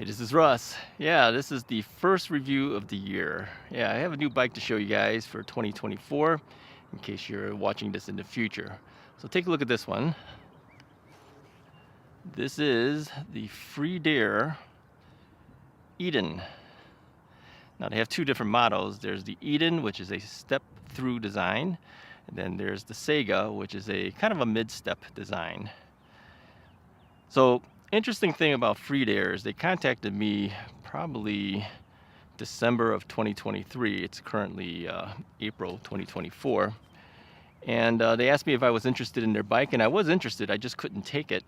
this is Russ. Yeah, this is the first review of the year. Yeah, I have a new bike to show you guys for 2024 in case you're watching this in the future. So take a look at this one. This is the Freedare Eden. Now they have two different models. There's the Eden, which is a step-through design, and then there's the Sega, which is a kind of a mid-step design. So interesting thing about Freedare is they contacted me probably December of 2023. It's currently April 2024. And they asked me if I was interested in their bike, and I was interested. I just couldn't take it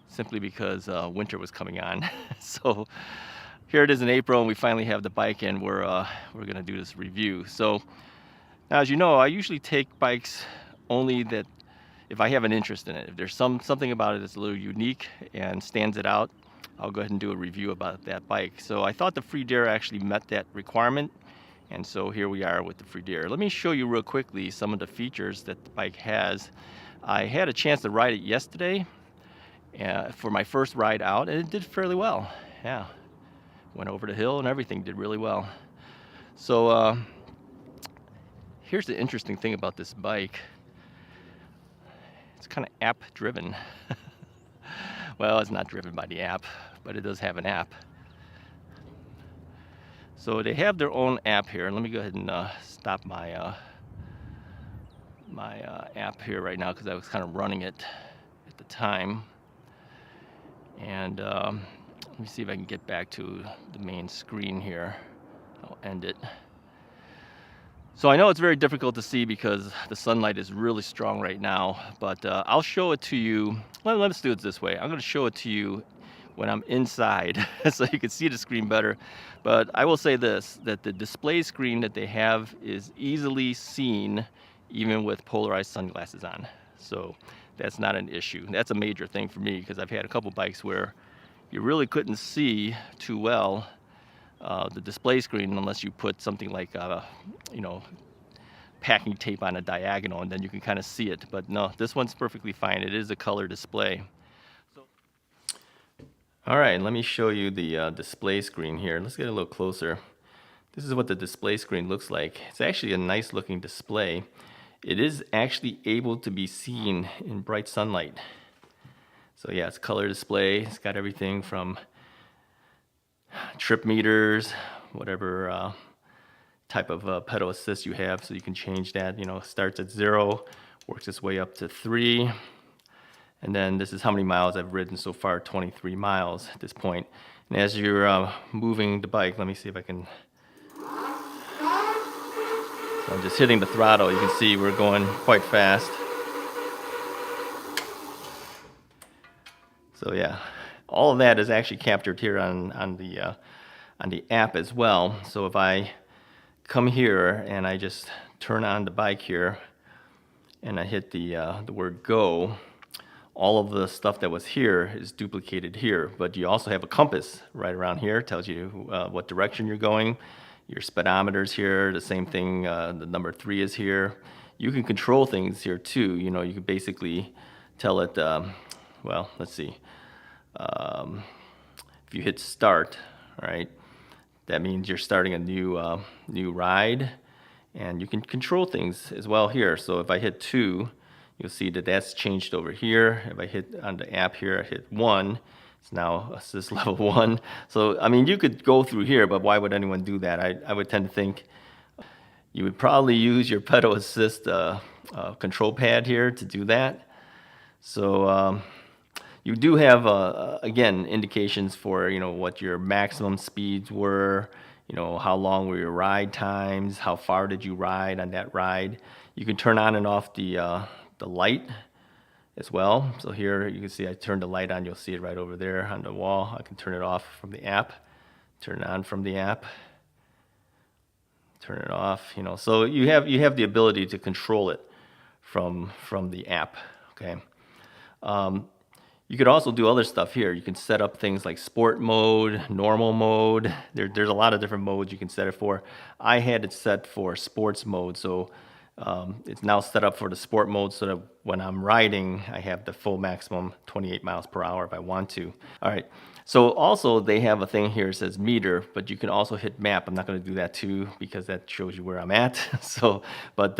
simply because winter was coming on. So here it is in April, and we finally have the bike, and we're gonna do this review. So now, as you know, I usually take bikes only that if I have an interest in it. If there's something about it that's a little unique and stands it out, I'll go ahead and do a review about that bike. So I thought the Freedare actually met that requirement, and so here we are with the Freedare. Let me show you real quickly some of the features that the bike has. I had a chance to ride it yesterday for my first ride out, and it did fairly well. Yeah, went over the hill and everything did really well. So here's the interesting thing about this bike. It's kind of app driven. Well, it's not driven by the app, but it does have an app. So they have their own app here. Let me go ahead and stop my app here right now because I was kind of running it at the time. And let me see if I can get back to the main screen here. I'll end it. So I know it's very difficult to see because the sunlight is really strong right now, but I'll show it to you. Well, let's do it this way. I'm going to show it to you when I'm inside so you can see the screen better. But I will say this, that the display screen that they have is easily seen even with polarized sunglasses on. So that's not an issue. That's a major thing for me because I've had a couple bikes where you really couldn't see too well the display screen unless you put something like packing tape on a diagonal, and then you can kind of see it. But no, this one's perfectly fine. It is a color display. All right, let me show you the display screen here. Let's get a little closer. This is what the display screen looks like. It's actually a nice looking display. It is actually able to be seen in bright sunlight. So yeah, it's a color display. It's got everything from trip meters, whatever type of pedal assist you have, so you can change that. Starts at 0, works its way up to 3, and then this is how many miles I've ridden so far, 23 miles at this point. And as you're moving the bike, let me see if I can. So I'm just hitting the throttle. You can see we're going quite fast. So yeah, all of that is actually captured here on the app as well. So if I come here and I just turn on the bike here and I hit the word go, all of the stuff that was here is duplicated here. But you also have a compass right around here. It tells you what direction you're going. Your speedometer's here, the same thing, the number 3 is here. You can control things here too. You can basically tell it, well, let's see. If you hit start, all right, that means you're starting a new ride, and you can control things as well here. So if I hit 2, you'll see that that's changed over here. If I hit on the app here, I hit 1, it's now assist level 1. So I mean, you could go through here, but why would anyone do that? I would tend to think you would probably use your pedal assist control pad here to do that. So you do have, again, indications for, what your maximum speeds were, how long were your ride times, how far did you ride on that ride. You can turn on and off the light as well. So here you can see I turned the light on. You'll see it right over there on the wall. I can turn it off from the app, turn it on from the app, turn it off. So you have the ability to control it from the app. Okay. You could also do other stuff here. You can set up things like sport mode, normal mode. There's a lot of different modes you can set it for. I had it set for sports mode, so It's now set up for the sport mode so that when I'm riding, I have the full maximum 28 miles per hour if I want to. All right. So also they have a thing here that says meter, but you can also hit map. I'm not going to do that too because that shows you where I'm at. So, but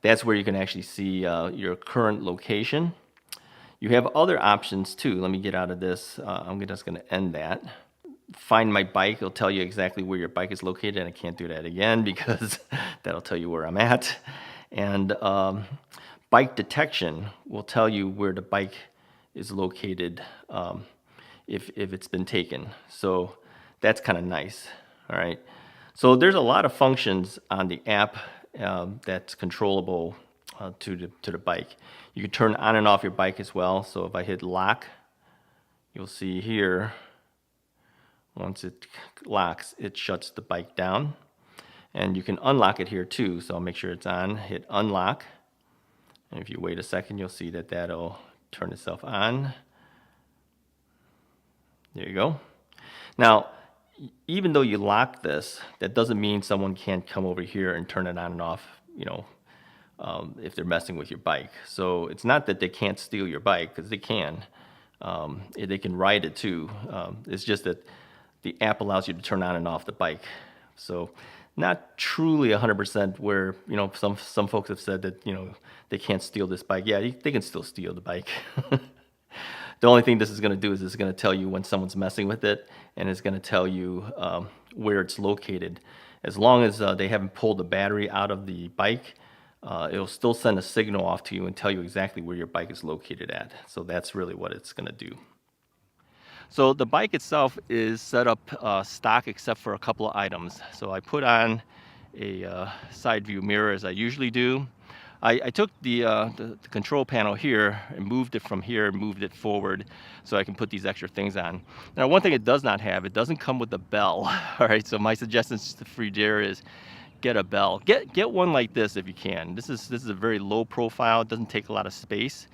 that's where you can actually see your current location. You have other options too. Let me get out of this. I'm just going to end that. Find my bike. It'll tell you exactly where your bike is located, and I can't do that again because that'll tell you where I'm at. And bike detection will tell you where the bike is located if it's been taken. So that's kind of nice. All right. So there's a lot of functions on the app that's controllable to the bike. You can turn on and off your bike as well. So if I hit lock, you'll see here, once it locks, it shuts the bike down. And you can unlock it here too. So I'll make sure it's on, hit unlock. And if you wait a second, you'll see that that'll turn itself on. There you go. Now, even though you lock this, that doesn't mean someone can't come over here and turn it on and off, if they're messing with your bike. So it's not that they can't steal your bike, because they can. They can ride it too. It's just that the app allows you to turn on and off the bike. So not truly 100% where, some folks have said that, they can't steal this bike. Yeah, they can still steal the bike. The only thing this is going to do is it's going to tell you when someone's messing with it, and it's going to tell you where it's located. As long as they haven't pulled the battery out of the bike, it'll still send a signal off to you and tell you exactly where your bike is located at. So that's really what it's going to do. So the bike itself is set up stock except for a couple of items. So I put on a side view mirror as I usually do. I took the control panel here and moved it from here and moved it forward so I can put these extra things on. Now, one thing it does not have, it doesn't come with a bell. All right, so my suggestion to Freedare is get a bell. Get one like this if you can. This is a very low profile. It doesn't take a lot of space.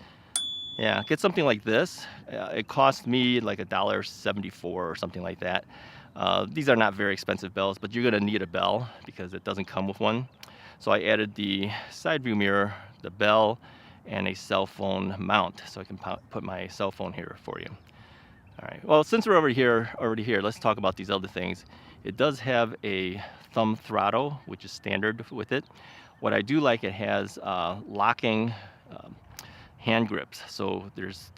Yeah, get something like this. It cost me like $1.74 or something like that. These are not very expensive bells, but you're gonna need a bell because it doesn't come with one. So I added the side view mirror, the bell, and a cell phone mount, so I can put my cell phone here for you. All right, well, since we're already here, let's talk about these other things. It does have a thumb throttle, which is standard with it. What I do like, it has locking hand grips. So there's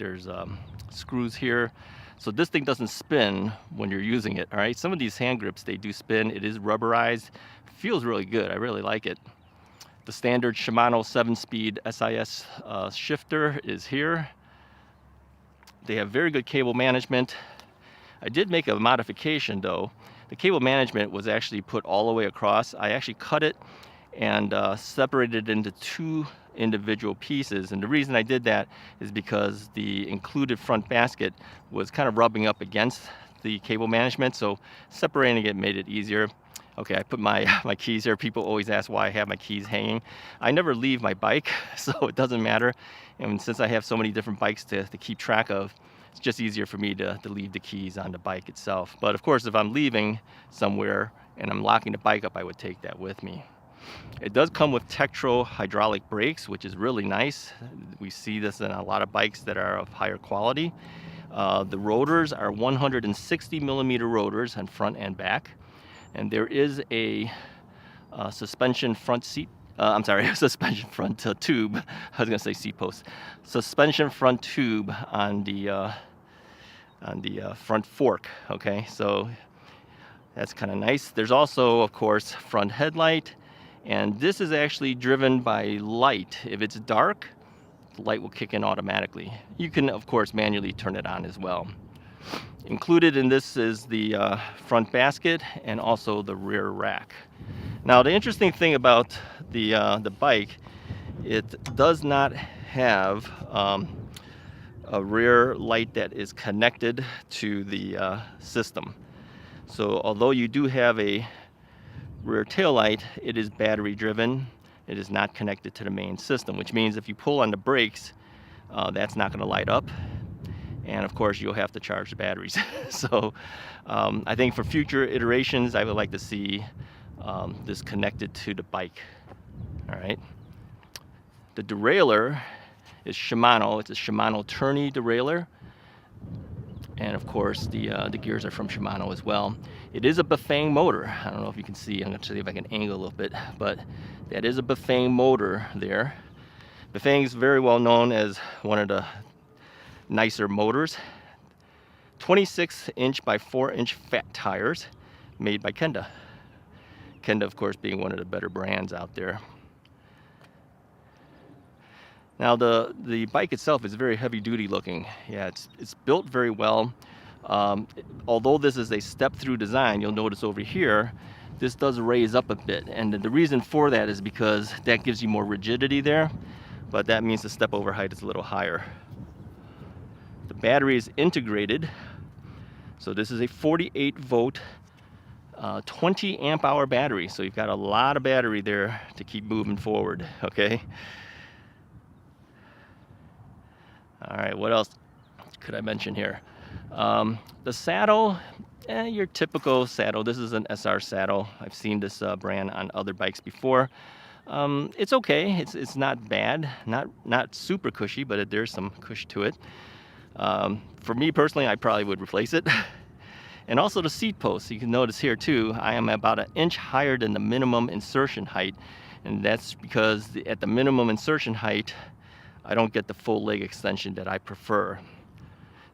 screws here. So this thing doesn't spin when you're using it, all right? Some of these hand grips, they do spin. It is rubberized. Feels really good. I really like it. The standard Shimano 7-speed SIS shifter is here. They have very good cable management. I did make a modification though. The cable management was actually put all the way across. I actually cut it and separated it into two individual pieces. And the reason I did that is because the included front basket was kind of rubbing up against the cable management. So separating it made it easier. Okay, I put my keys here. People always ask why I have my keys hanging. I never leave my bike, so it doesn't matter. And since I have so many different bikes to keep track of, it's just easier for me to leave the keys on the bike itself. But of course, if I'm leaving somewhere and I'm locking the bike up, I would take that with me. It does come with Tektro hydraulic brakes, which is really nice. We see this in a lot of bikes that are of higher quality. The rotors are 160 millimeter rotors on front and back. And there is a suspension front seat. Suspension front tube. I was gonna say seat post. Suspension front tube on the front fork. Okay, so that's kind of nice. There's also, of course, front headlight, and this is actually driven by light. If it's dark, the light will kick in automatically. You can, of course, manually turn it on as well. Included in this is the front basket and also the rear rack. Now, the interesting thing about the bike, it does not have a rear light that is connected to the system. So although you do have a rear tail light, it is battery driven. It is not connected to the main system, which means if you pull on the brakes, that's not going to light up. And of course, you'll have to charge the batteries. So I think for future iterations, I would like to see this connected to the bike. All right. The derailleur is Shimano. It's a Shimano tourney derailleur. And of course, the gears are from Shimano as well. It is a Bafang motor. I don't know if you can see. I'm going to see if I can angle a little bit, but that is a Bafang motor there. Bafang is very well known as one of the nicer motors. 26-inch by 4-inch fat tires made by Kenda. Kenda, of course, being one of the better brands out there. Now the bike itself is very heavy duty looking. Yeah, it's built very well. Although this is a step through design, you'll notice over here, this does raise up a bit. And the reason for that is because that gives you more rigidity there, but that means the step over height is a little higher. The battery is integrated. So this is a 48 volt, 20 amp hour battery. So you've got a lot of battery there to keep moving forward, okay? All right, what else could I mention here? The saddle, your typical saddle. This is an SR saddle. I've seen this brand on other bikes before. It's okay. It's not bad. Not super cushy, but there's some cush to it. For me personally, I probably would replace it. And also the seat posts. You can notice here too, I am about an inch higher than the minimum insertion height. And that's because at the minimum insertion height, I don't get the full leg extension that I prefer.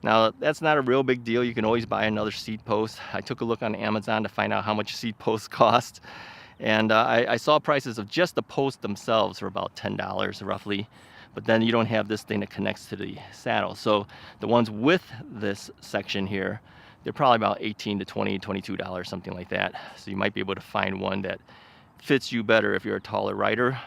Now, that's not a real big deal. You can always buy another seat post. I took a look on Amazon to find out how much seat posts cost. And I saw prices of just the posts themselves for about $10 roughly. But then you don't have this thing that connects to the saddle. So the ones with this section here, they're probably about $18 to $20, $22, something like that. So you might be able to find one that fits you better if you're a taller rider.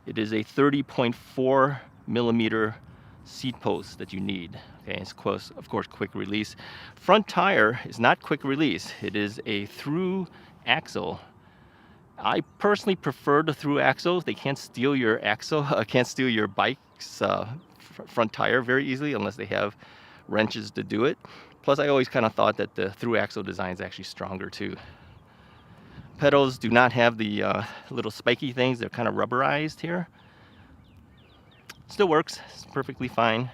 It is a 30.4 millimeter seat post that you need. Okay, it's of course quick release. Front tire is not quick release. It is a through axle. I personally prefer the through axle. They can't steal your axle, can't steal your bike's front tire very easily unless they have wrenches to do it. Plus, I always kind of thought that the through axle design is actually stronger too. Pedals do not have the little spiky things. They're kind of rubberized here. Still works. It's perfectly fine.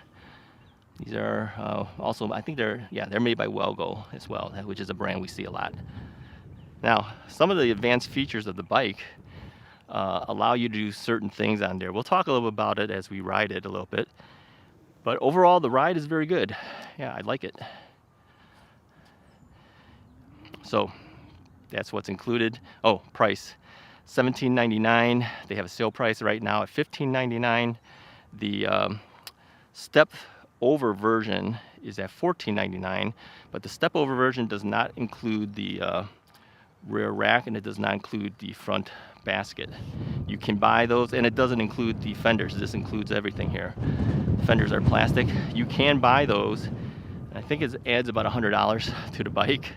These are also, I think they're made by Welgo as well, which is a brand we see a lot. Now, some of the advanced features of the bike allow you to do certain things on there. We'll talk a little bit about it as we ride it a little bit. But overall, the ride is very good. Yeah, I like it. So that's what's included. Oh, price, $17.99. They have a sale price right now at $15.99. The step over version is at $14.99, but the step over version does not include the rear rack, and it does not include the front basket. You can buy those, and it doesn't include the fenders. This includes everything here. Fenders are plastic. You can buy those. I think it adds about $100 to the bike.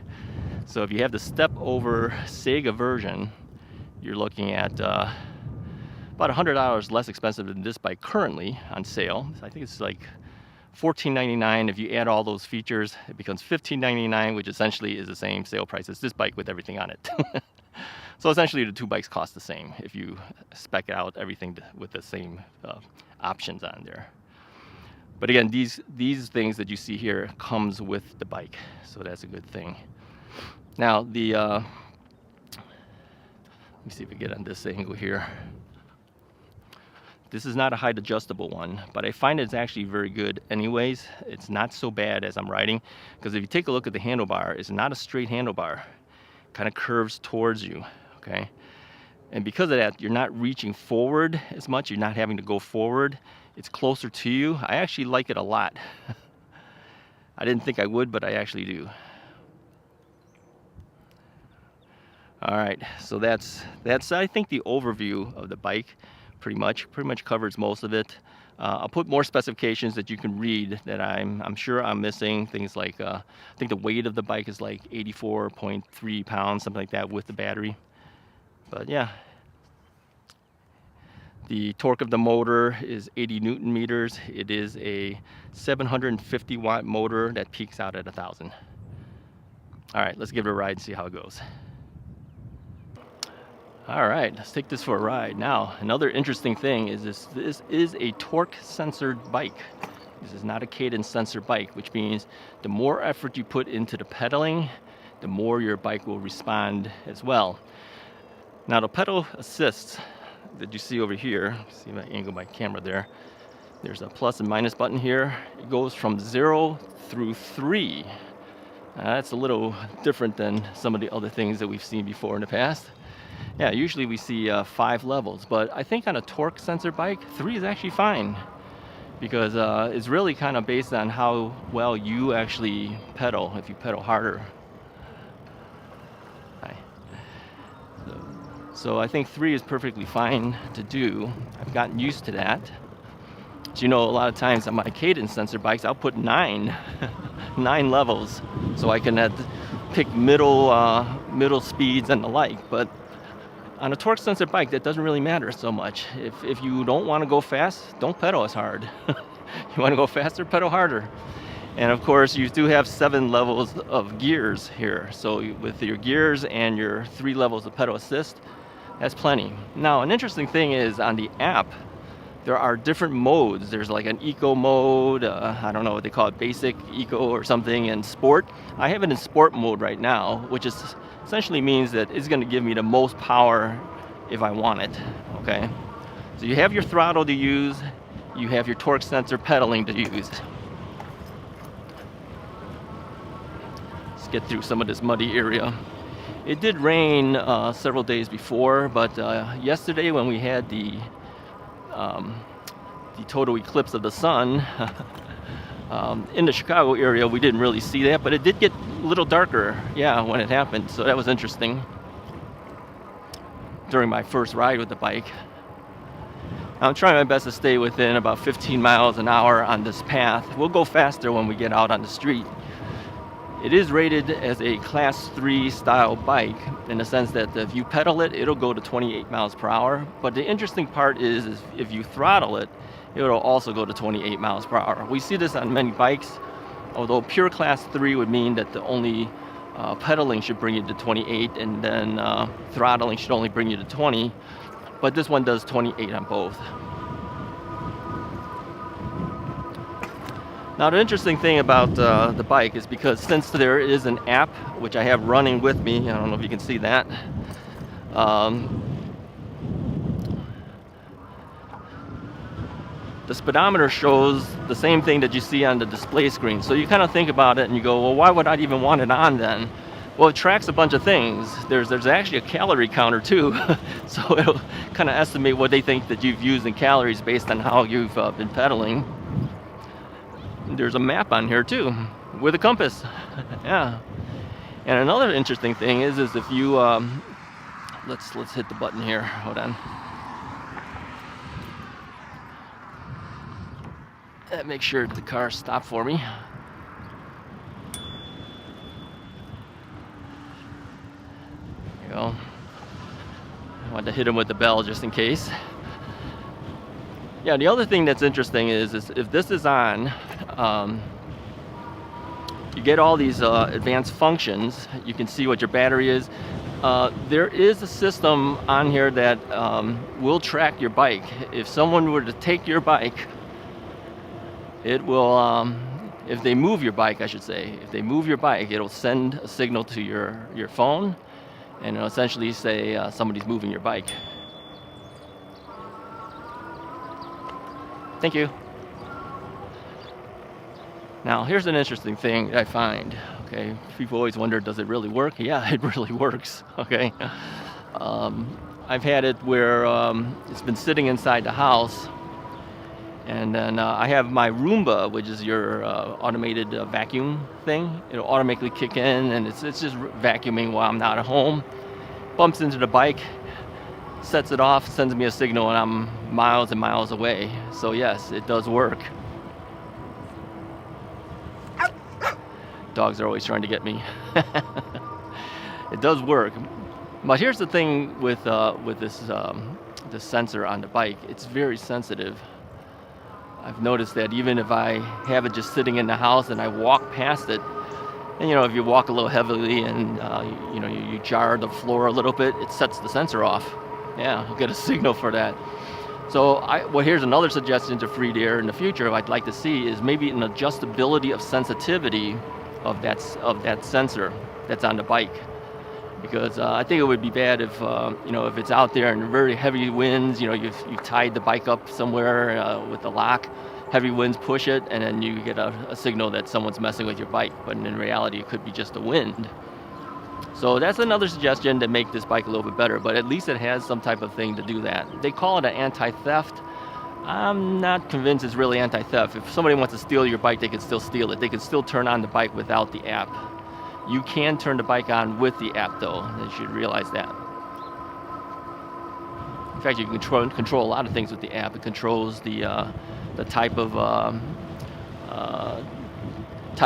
So if you have the step over Sega version, you're looking at about $100 less expensive than this bike currently on sale. I think it's like $14.99. If you add all those features, it becomes $15.99, which essentially is the same sale price as this bike with everything on it. So essentially the two bikes cost the same if you spec out everything with the same options on there. But again, these things that you see here comes with the bike, so that's a good thing. Now let me see if we get on this angle here. This is not a height adjustable one, but I find it's actually very good anyways. It's not so bad as I'm riding, because if you take a look at the handlebar, it's not a straight handlebar. It kind of curves towards you, okay? And because of that, you're not reaching forward as much. You're not having to go forward. It's closer to you. I actually like it a lot. I didn't think I would, but I actually do. All right, so that's I think the overview of the bike. Pretty much covers most of it. I'll put more specifications that you can read that I'm sure I'm missing. Things like I think the weight of the bike is like 84.3 pounds, something like that, with the battery. But yeah, the torque of the motor is 80 Newton meters. It is a 750 watt motor that peaks out at 1,000. All right, let's give it a ride and see how it goes. All right, let's take this for a ride. Now, another interesting thing is this is a torque censored bike. This is not a cadence sensor bike, which means the more effort you put into the pedaling, the more your bike will respond as well. Now the pedal assist that you see over here, see if I angle my camera there, there's a plus and minus button here. It goes from 0 through 3. That's a little different than some of the other things that we've seen before in the past. Yeah, usually we see 5 levels, but I think on a torque sensor bike, 3 is actually fine, because it's really kind of based on how well you actually pedal, if you pedal harder. So I think 3 is perfectly fine to do. I've gotten used to that. But you know, a lot of times on my cadence sensor bikes, I'll put 9 levels, so I can pick middle speeds and the like. But on a torque sensor bike, that doesn't really matter so much. If you don't want to go fast, don't pedal as hard. You want to go faster, pedal harder. And of course, you do have 7 levels of gears here. So with your gears and your 3 levels of pedal assist, that's plenty. Now, an interesting thing is on the app, there are different modes. There's like an eco mode, I don't know what they call it, basic, eco or something, and sport. I have it in sport mode right now, which is essentially means that it's going to give me the most power if I want it, okay? So you have your throttle to use, you have your torque sensor pedaling to use. Let's get through some of this muddy area. It did rain several days before, but yesterday when we had the total eclipse of the sun in the Chicago area, we didn't really see that, but it did get a little darker, yeah, when it happened. So that was interesting during my first ride with the bike. I'm trying my best to stay within about 15 miles an hour on this path. We'll go faster when we get out on the street. It is rated as a class 3 style bike in the sense that if you pedal it, it'll go to 28 miles per hour. But the interesting part is if you throttle it, it'll also go to 28 miles per hour. We see this on many bikes, although pure class 3 would mean that the only pedaling should bring you to 28, and then throttling should only bring you to 20. But this one does 28 on both. Now the interesting thing about the bike is because since there is an app, which I have running with me, I don't know if you can see that, the speedometer shows the same thing that you see on the display screen. So you kind of think about it and you go, well, why would I even want it on then? Well, it tracks a bunch of things. There's actually a calorie counter too. So it'll kind of estimate what they think that you've used in calories based on how you've been pedaling. There's a map on here too, with a compass. Yeah. And another interesting thing is if you let's hit the button here. Hold on. Make sure the car stops for me. There you go. I wanted to hit him with the bell just in case. Yeah, the other thing that's interesting is if this is on, you get all these advanced functions. You can see what your battery is. There is a system on here that will track your bike. If someone were to take your bike, it will, if they move your bike, I should say, if they move your bike, it'll send a signal to your phone, and it'll essentially say somebody's moving your bike. Thank you. Now, here's an interesting thing that I find. Okay, people always wonder, does it really work? Yeah, it really works. Okay, I've had it where it's been sitting inside the house, and then I have my Roomba, which is your automated vacuum thing. It'll automatically kick in, and it's just vacuuming while I'm not at home. Bumps into the bike, sets it off, sends me a signal, and I'm miles and miles away. So yes, it does work. Dogs are always trying to get me. It does work. But here's the thing with this sensor on the bike, it's very sensitive. I've noticed that even if I have it just sitting in the house and I walk past it, and if you walk a little heavily and you jar the floor a little bit, it sets the sensor off. Yeah, I'll get a signal for that. So well, here's another suggestion to Freedare in the future I'd like to see is maybe an adjustability of sensitivity of that sensor that's on the bike. Because I think it would be bad if if it's out there and very heavy winds, you've tied the bike up somewhere with the lock, heavy winds push it, and then you get a signal that someone's messing with your bike. But in reality, it could be just the wind. So that's another suggestion to make this bike a little bit better, but at least it has some type of thing to do that. They call it an anti-theft. I'm not convinced it's really anti-theft. If somebody wants to steal your bike, they can still steal it. They can still turn on the bike without the app. You can turn the bike on with the app though. You should realize that. In fact, you can control a lot of things with the app. It controls the type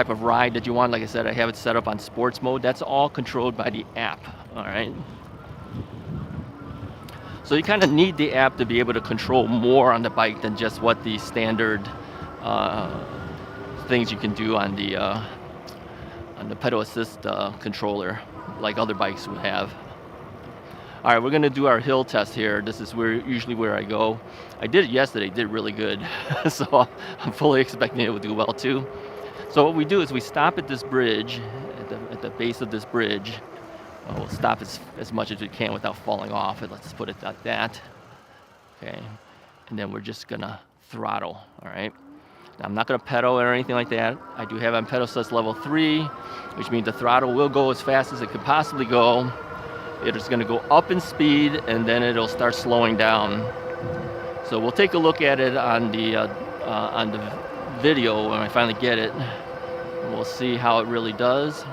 of ride that you want. Like I said, I have it set up on sports mode. That's all controlled by the app, all right? So you kind of need the app to be able to control more on the bike than just what the standard things you can do on the pedal assist controller, like other bikes would have. All right, we're gonna do our hill test here. This is usually where I go. I did it yesterday, did really good. So I'm fully expecting it will do well too. So what we do is we stop at this bridge, at the base of this bridge. We'll stop as much as we can without falling off, and let's put it like that. Okay, and then we're just gonna throttle, all right? Now, I'm not gonna pedal or anything like that. I do have on pedal assist level 3, which means the throttle will go as fast as it could possibly go. It is gonna go up in speed, and then it'll start slowing down. So we'll take a look at it on the video when I finally get it. And we'll see how it really does.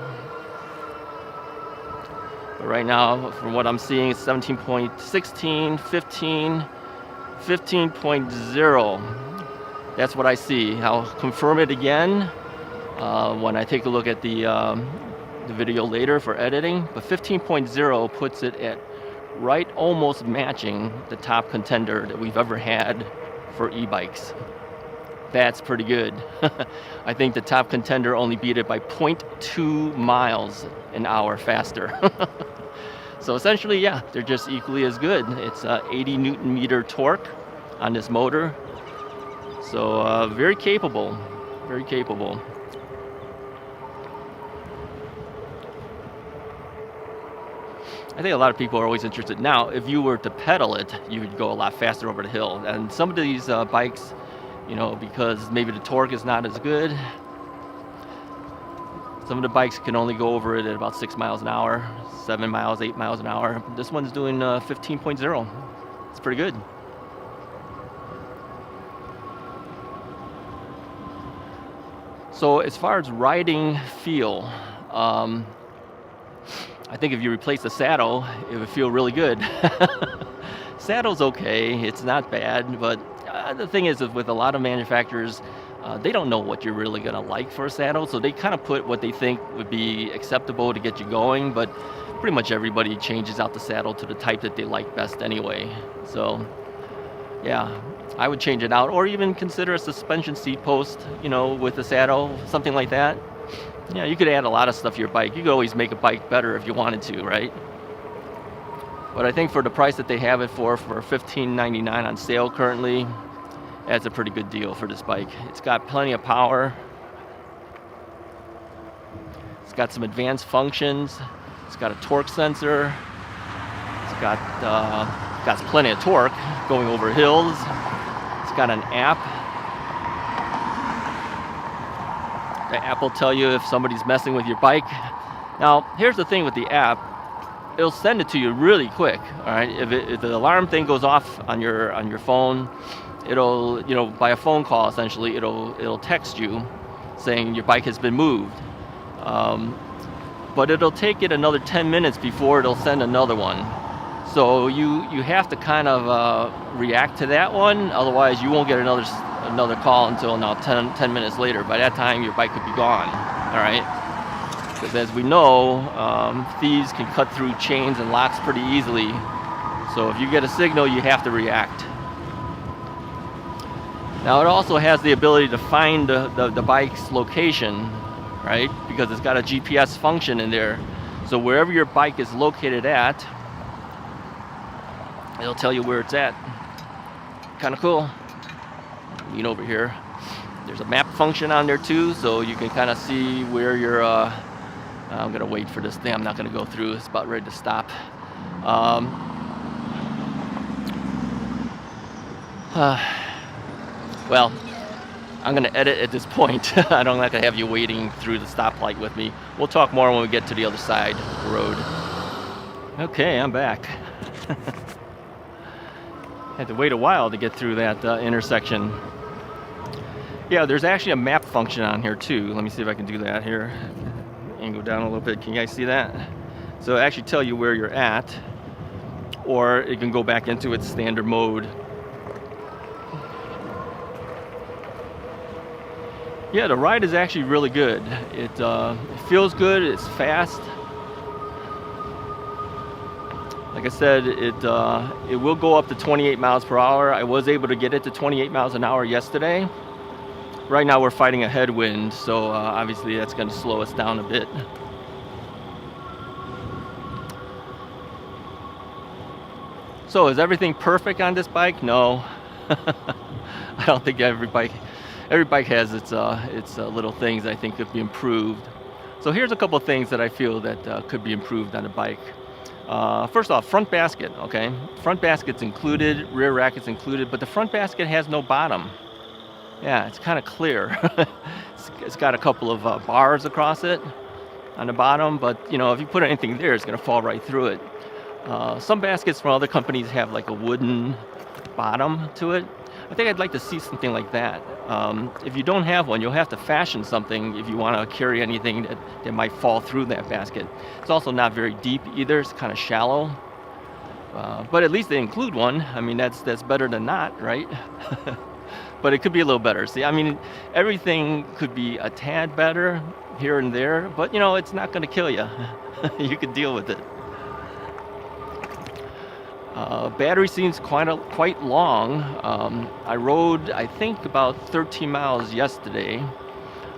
But right now, from what I'm seeing, it's 17.16, 15, 15.0. That's what I see. I'll confirm it again when I take a look at the video later for editing. But 15.0 puts it at right almost matching the top contender that we've ever had for e-bikes. That's pretty good. I think the top contender only beat it by 0.2 miles an hour faster. So essentially, yeah, they're just equally as good. It's 80 Newton meter torque on this motor. So very capable, very capable. I think a lot of people are always interested. Now, if you were to pedal it, you would go a lot faster over the hill. And some of these bikes, because maybe the torque is not as good, some of the bikes can only go over it at about 6 miles an hour, 7 miles, 8 miles an hour. This one's doing 15.0. It's pretty good. So as far as riding feel, I think if you replace the saddle, it would feel really good. Saddle's okay, it's not bad, but the thing is with a lot of manufacturers, they don't know what you're really gonna like for a saddle, so they kind of put what they think would be acceptable to get you going, but pretty much everybody changes out the saddle to the type that they like best anyway. So yeah, I would change it out, or even consider a suspension seat post, with the saddle, something like that. Yeah, you could add a lot of stuff to your bike. You could always make a bike better if you wanted to, right? But I think for the price that they have it for $15.99 on sale currently, that's a pretty good deal for this bike. It's got plenty of power. It's got some advanced functions. It's got a torque sensor. It's got plenty of torque going over hills. It's got an app. The app will tell you if somebody's messing with your bike. Now, here's the thing with the app. It'll send it to you really quick, all right? If the alarm thing goes off on your phone, it'll, by a phone call essentially, it'll text you saying your bike has been moved. But it'll take it another 10 minutes before it'll send another one. So you have to kind of react to that one, otherwise you won't get another call until now 10 minutes later. By that time, your bike could be gone, all right? Because as we know, thieves can cut through chains and locks pretty easily. So if you get a signal, you have to react. Now it also has the ability to find the bike's location, right? Because it's got a GPS function in there. So wherever your bike is located at, It'll tell you where it's at. Kind of cool. Lean over here. There's a map function on there too, so you can kind of see where you're. I'm gonna wait for this thing. I'm not gonna go through. It's about ready to stop. Well, I'm gonna edit at this point. I'm not gonna have you waiting through the stoplight with me. We'll talk more when we get to the other side of the road. Okay, I'm back. Had to wait a while to get through that intersection. Yeah, there's actually a map function on here too. Let me see if I can do that here. And go down a little bit. Can you guys see that? So it actually tell you where you're at, or it can go back into its standard mode. Yeah, the ride is actually really good. It feels good. It's fast. Like I said, it will go up to 28 miles per hour. I was able to get it to 28 miles an hour yesterday. Right now we're fighting a headwind, so obviously that's going to slow us down a bit. So is everything perfect on this bike? No. I don't think every bike has its little things I think could be improved. So here's a couple of things that I feel that could be improved on a bike. First off, front basket, okay? Front basket's included, rear rack is included, but the front basket has no bottom. Yeah, it's kind of clear. It's got a couple of bars across it on the bottom, but you know, if you put anything there, it's gonna fall right through it. Some baskets from other companies have like a wooden bottom to it. I think I'd like to see something like that. If you don't have one, you'll have to fashion something if you want to carry anything that might fall through that basket. It's also not very deep either, it's kind of shallow. But at least they include one. I mean, that's better than not, right? But it could be a little better. See, I mean, everything could be a tad better here and there, but you know, it's not going to kill you. You can deal with it. Battery seems quite long. I rode, I think, about 13 miles yesterday,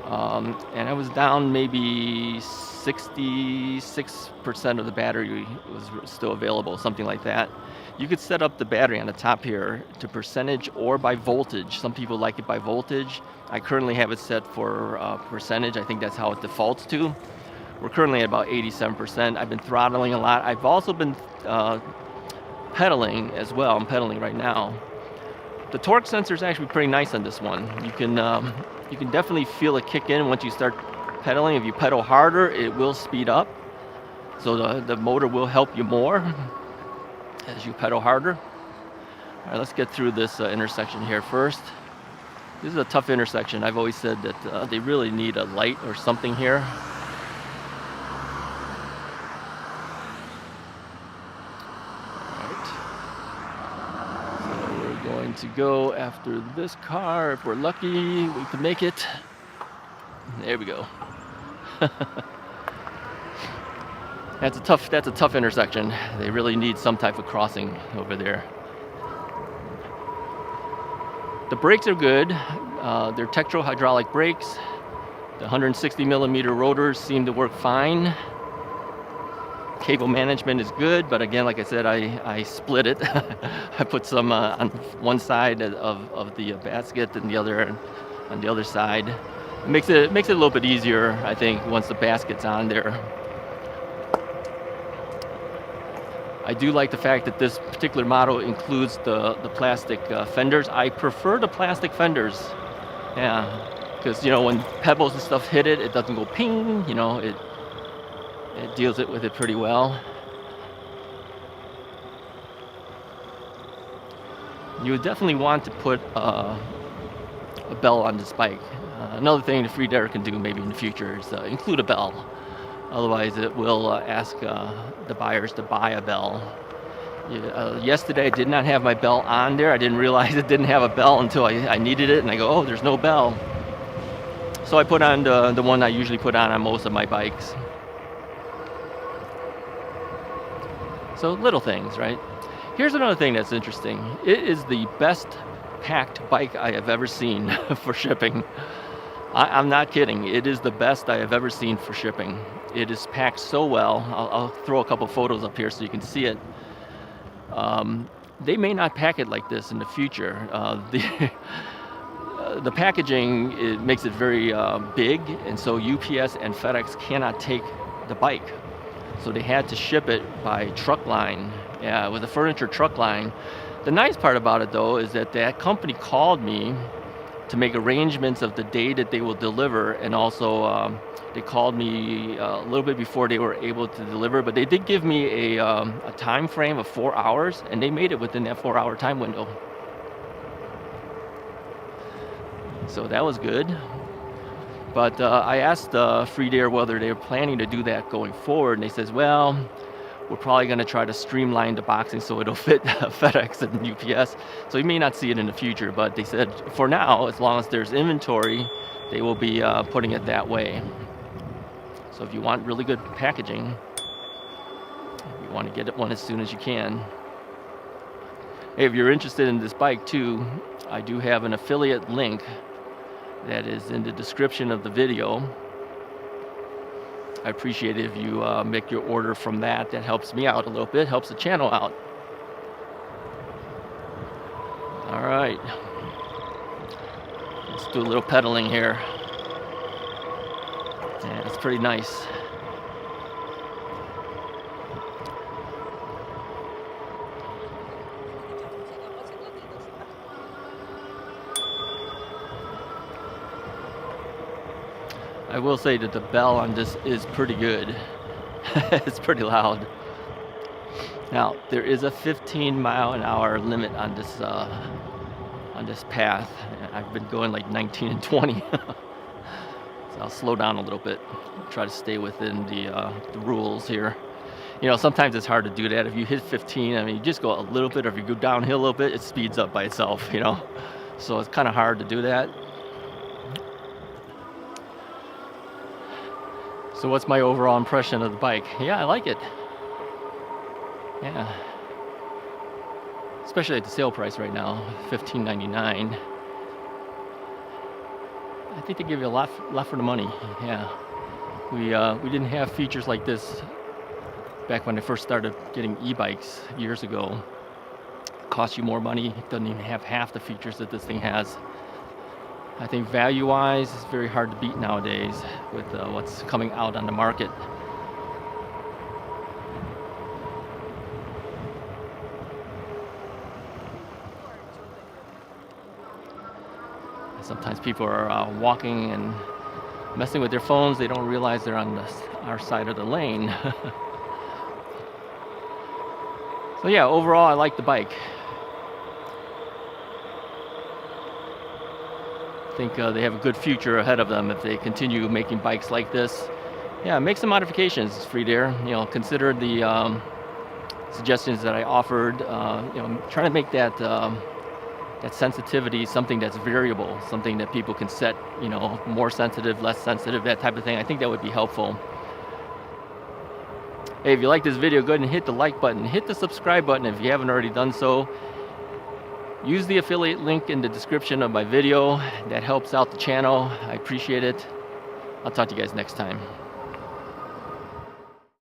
and I was down maybe 66% of the battery was still available, something like that. You could set up the battery on the top here to percentage or by voltage. Some people like it by voltage. I currently have it set for percentage. I think that's how it defaults to. We're currently at about 87%. I've been throttling a lot. I've also been pedaling as well. I'm pedaling right now. The torque sensor is actually pretty nice on this one. You can definitely feel it kick in once you start pedaling. If you pedal harder, it will speed up. So the motor will help you more as you pedal harder. All right, let's get through this intersection here first. This is a tough intersection. I've always said that they really need a light or something here. To go after this car. If we're lucky, we can make it. There we go. That's a tough intersection. They really need some type of crossing over there. The brakes are good. They're Tektro hydraulic brakes. The 160 millimeter rotors seem to work fine. Cable management is good, but again, like I said, I split it. I put some on one side of the basket and the other on the other side. It makes it a little bit easier, I think, once the basket's on there. I do like the fact that this particular model includes the plastic fenders. I prefer the plastic fenders, yeah, because you know when pebbles and stuff hit it, it doesn't go ping. You know, it deals with it pretty well. You would definitely want to put a bell on this bike. Another thing the Freedare can do maybe in the future is include a bell. Otherwise it will ask the buyers to buy a bell. Yesterday I did not have my bell on there. I didn't realize it didn't have a bell until I needed it, and I go, oh, there's no bell. So I put on the one I usually put on most of my bikes. So little things, right? Here's another thing that's interesting. It is the best packed bike I have ever seen for shipping. I'm not kidding. It is the best I have ever seen for shipping. It is packed so well. I'll throw a couple photos up here so you can see it. they may not pack it like this in the future. The packaging, it makes it very big, and so UPS and FedEx cannot take the bike. So they had to ship it by truck line, with a furniture truck line. The nice part about it though is that that company called me to make arrangements of the day that they will deliver, and also they called me a little bit before they were able to deliver, but they did give me a time frame of 4 hours, and they made it within that 4-hour time window. So that was good. But I asked Freedare whether they were planning to do that going forward, and they says, well, we're probably going to try to streamline the boxing so it'll fit FedEx and UPS. So you may not see it in the future, but they said for now, as long as there's inventory, they will be putting it that way. So if you want really good packaging, you want to get it one as soon as you can. Hey, if you're interested in this bike too, I do have an affiliate link that is in the description of the video. I appreciate it if you make your order from that. That helps me out a little bit, helps the channel out. All right, let's do a little pedaling here. Yeah, it's pretty nice. I will say that the bell on this is pretty good. It's pretty loud. Now, there is a 15-mile-an-hour limit on this path. I've been going like 19 and 20. So I'll slow down a little bit, try to stay within the rules here. You know, sometimes it's hard to do that. If you hit 15, I mean, you just go a little bit, or if you go downhill a little bit, it speeds up by itself, you know? So it's kind of hard to do that. So what's my overall impression of the bike? Yeah, I like it. Yeah. Especially at the sale price right now, $15.99. I think they give you a lot for the money. Yeah. We didn't have features like this back when I first started getting e-bikes years ago. It costs you more money. It doesn't even have half the features that this thing has. I think value-wise, it's very hard to beat nowadays with what's coming out on the market. Sometimes people are walking and messing with their phones. They don't realize they're on our side of the lane. So yeah, overall, I like the bike. I think they have a good future ahead of them if they continue making bikes like this. Yeah, make some modifications, Freedare. You know, consider the suggestions that I offered. You know, trying to make that that sensitivity something that's variable, something that people can set. You know, more sensitive, less sensitive, that type of thing. I think that would be helpful. Hey, if you like this video, go ahead and hit the like button. Hit the subscribe button if you haven't already done so. Use the affiliate link in the description of my video. That helps out the channel. I appreciate it. I'll talk to you guys next time.